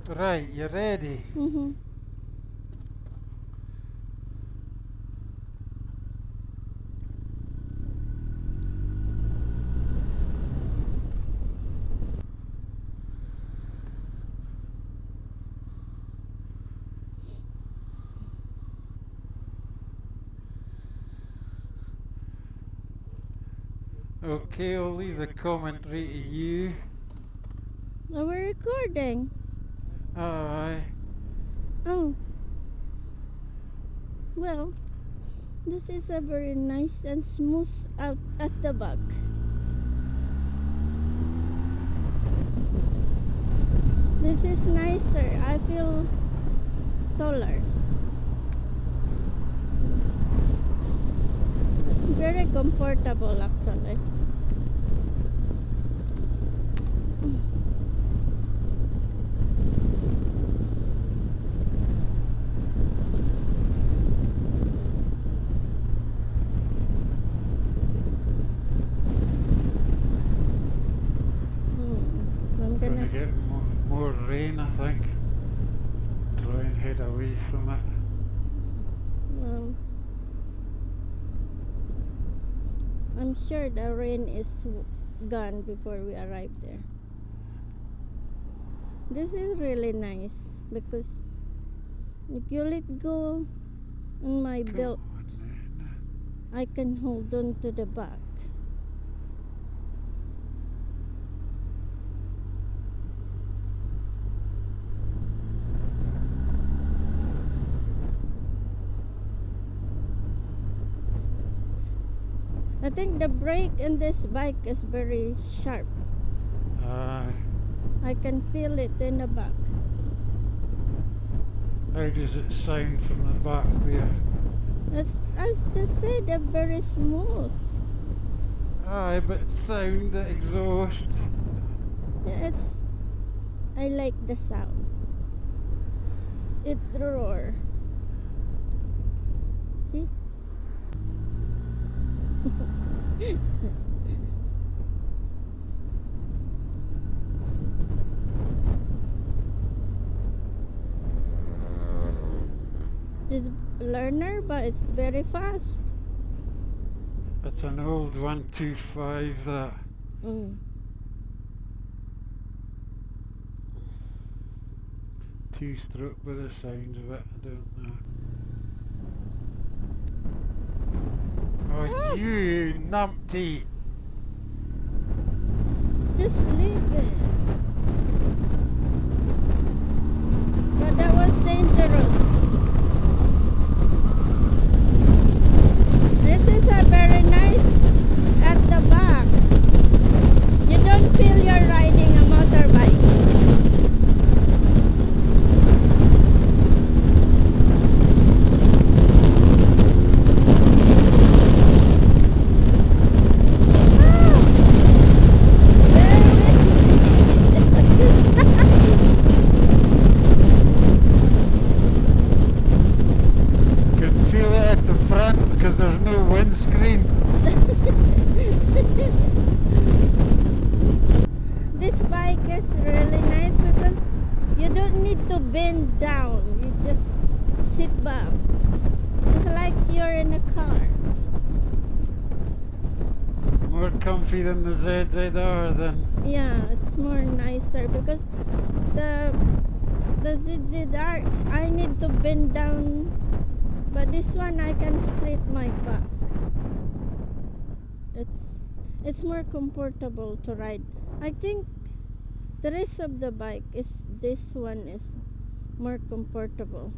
Right, you ready? Mm-hmm. Okay, I'll leave the commentary to you. Oh, we're recording. Aye. Oh, well, this is a very nice and smooth out at the back. This is nicer. I feel taller. It's very comfortable actually. I'm Gonna gonna. get more rain, I think. Try and head away from it. Well, I'm sure the rain is gone before we arrive there. This is really nice because if you let go on my Come belt, on, Edna. I can hold on to the back. I think the brake in this bike is very sharp. Aye. I can feel it in the back. How does it sound from the back there? It's, as I said, they're very smooth. Aye, but sound, the exhaust. Yeah, it's. I like the sound. It's roar. See? It's learner, but it's very fast. It's an old 125 that. Mm. Two-stroke by the sounds of it, I don't know. Oh, you numpty! Just leave it. But that was dangerous. This is a very nice at the back. You don't feel you're riding a motorbike. Can feel it at the front because there's no windscreen. This bike is really nice because you don't need to bend down. You just sit back. It's like you're in a car. More comfy than the ZZR then. Yeah, it's more nicer because the ZZR I need to bend down, but this one I can straight my back. It's more comfortable to ride. I think the rest of the bike is this one is more comfortable.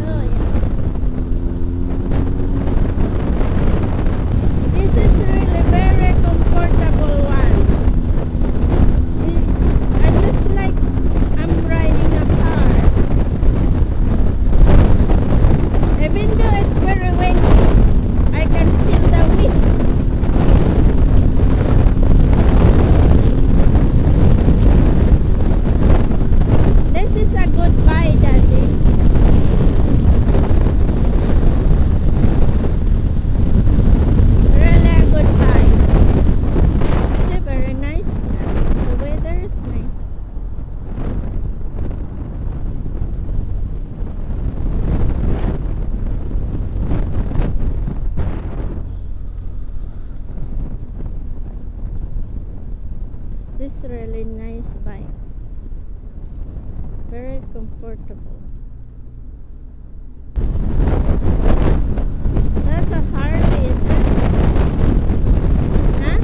Oh yeah. This is really very comfortable one. I just like I'm riding a car. Even though it's very windy, I can feel the wind. This really nice bike. Very comfortable. That's a Harley, is it? Huh?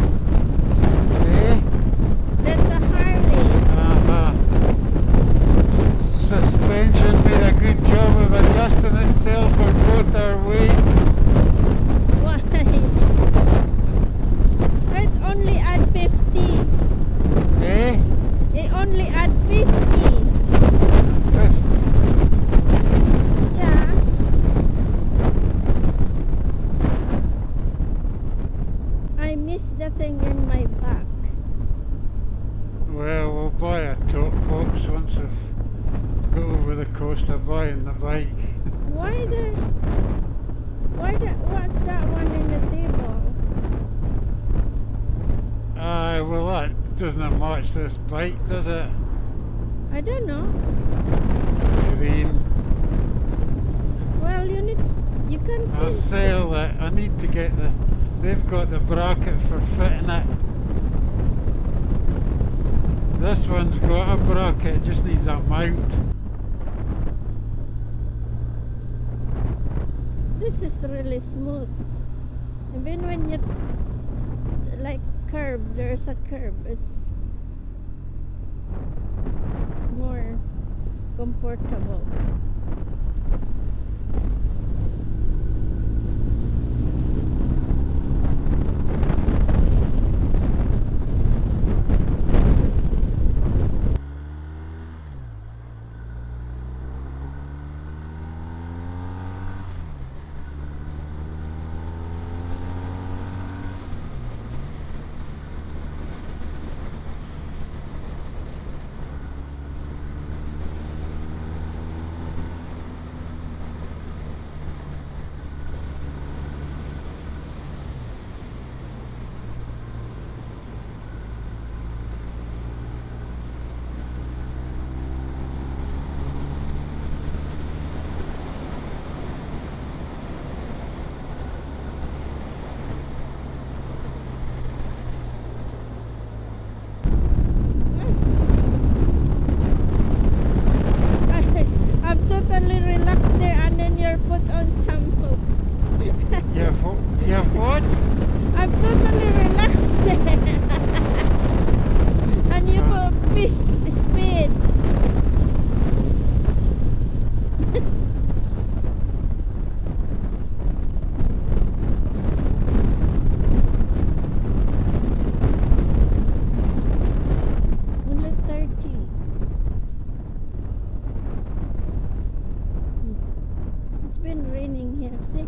Eh? That's a Harley. Suspension made a good job of adjusting itself for both our weights. Why? It only add 50. Eh? It only add 50. Yeah. I missed the thing in my back. Well, we'll buy a top box once I've got over the cost of buying the bike. What's that one in the table? Aye, well that doesn't match this bike, does it? I don't know. Green. Well, you can I'll paint. sell it. I need to get they've got the bracket for fitting it. This one's got a bracket, it just needs a mount. This is really smooth. Even when you like curve, there's a curve. It's more comfortable. I'm totally relaxed there, and then you're put on some. You've what? I'm totally relaxed there. And you put speed. Only 30. It's been raining here, see?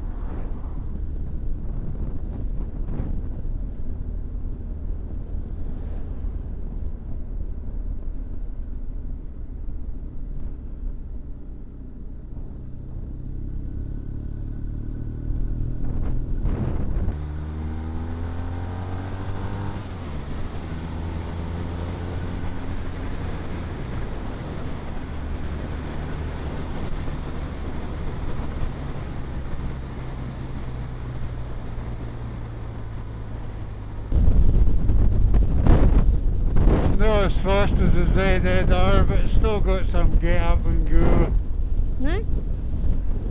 Not as fast as the ZZR, but it's still got some get up and go. Huh?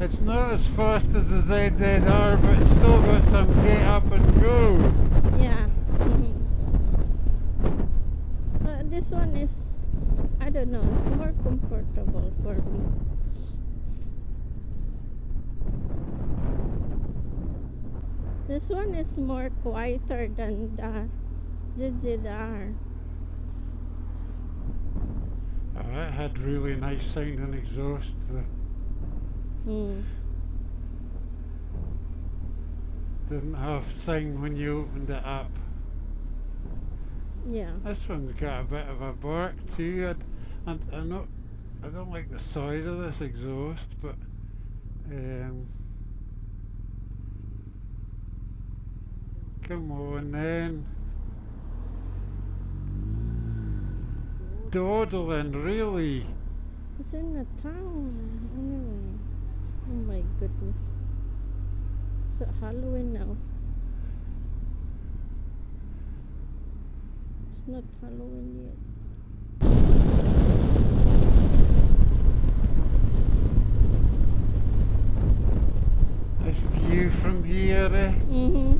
It's not as fast as the ZZR, but it's still got some get up and go. Yeah. This one is, I don't know, it's more comfortable for me. This one is more quieter than the ZZR. It had really nice sounding exhaust. Didn't have sound when you opened it up. Yeah. This one's got a bit of a bark too. I don't like the size of this exhaust, but come on then. Dawdling, really. It's in the town anyway. Oh my goodness. It's Halloween now. It's not Halloween yet. Nice view from here, eh? Mm-hmm.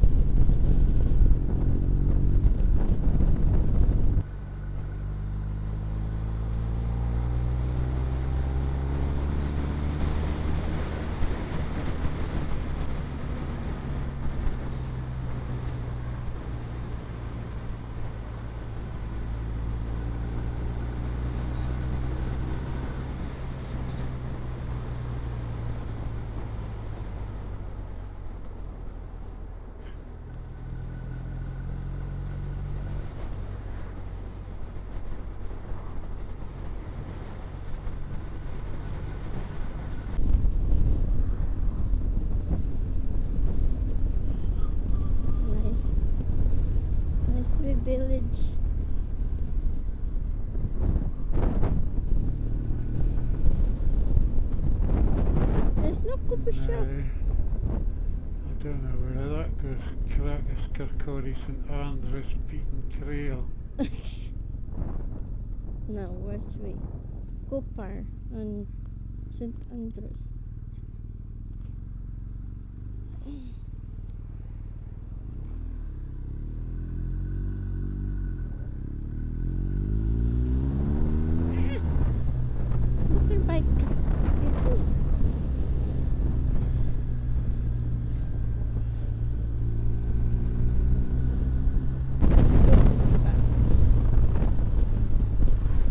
Nice wee village. There's no coffee shop. I don't know where that goes. Caracas, Kirkcaldy, St Andrews, Beaton Trail. No, where's we? Cooper and St. Andrews. Motorbike people.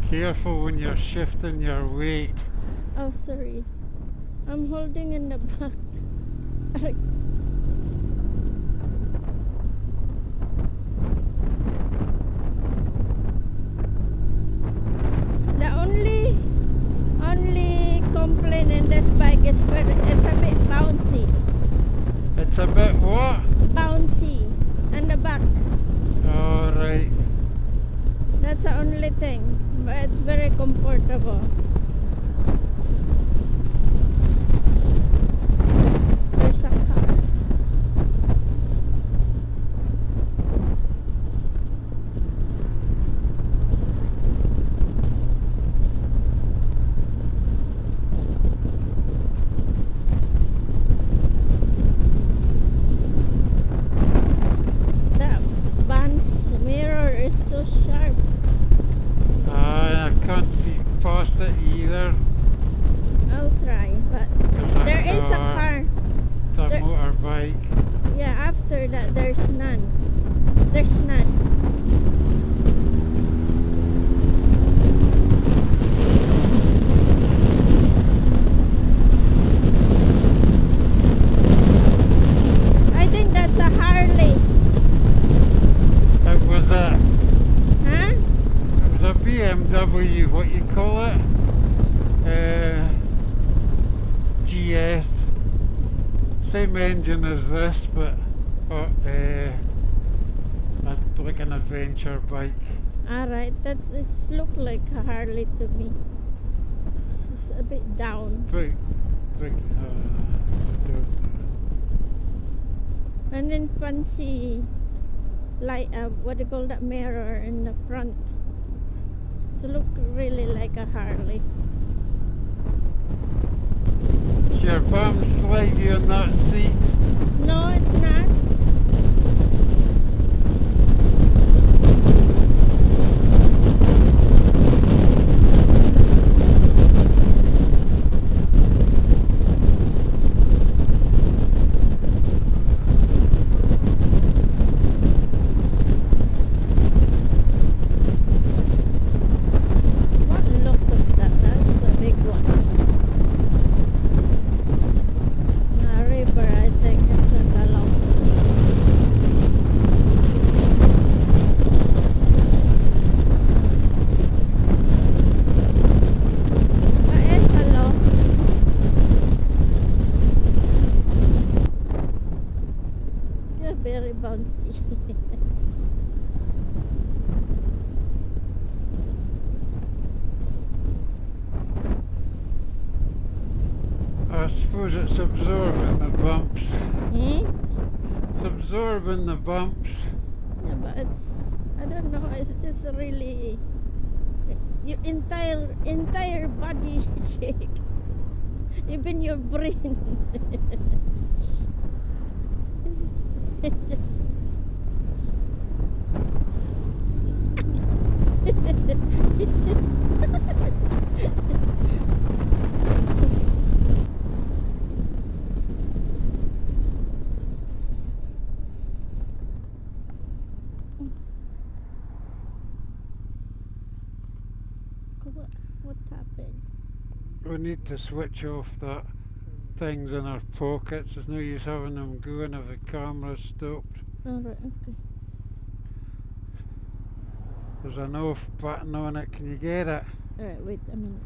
Careful when you're shifting your weight. Oh, sorry. I'm holding in the back. The only complaint in this bike is where it's a bit bouncy. It's a bit what? Bouncy in the back. Alright. That's the only thing. But it's very comfortable. There's a car. That van's mirror is so sharp. I can't see past it either. I'll try, but there is a car. It's a There- motorbike. Yeah, after that there's none. There's none. I think that's a Harley. It was a Huh? BMW, what you call it? GS. Same engine as this, but like an adventure bike. Alright, it's look like a Harley to me. It's a bit down. Big, don't know. And then fancy like what do you call that mirror in the front. It look really like a Harley. Is your bum slidey on that seat? No, it's not. What look is that? That's a big one. A river, I think it's not allowed. What is hello? You're very bouncy. I suppose it's absorbing the bumps. Hmm? It's absorbing the bumps. Yeah, but it's I don't know. It's just really your entire body shake, even your brain. It just it just what happened? We need to switch off that things in our pockets. There's no use having them going if the camera's stopped. Alright, okay. There's an off button on it. Can you get it? Alright, wait a minute.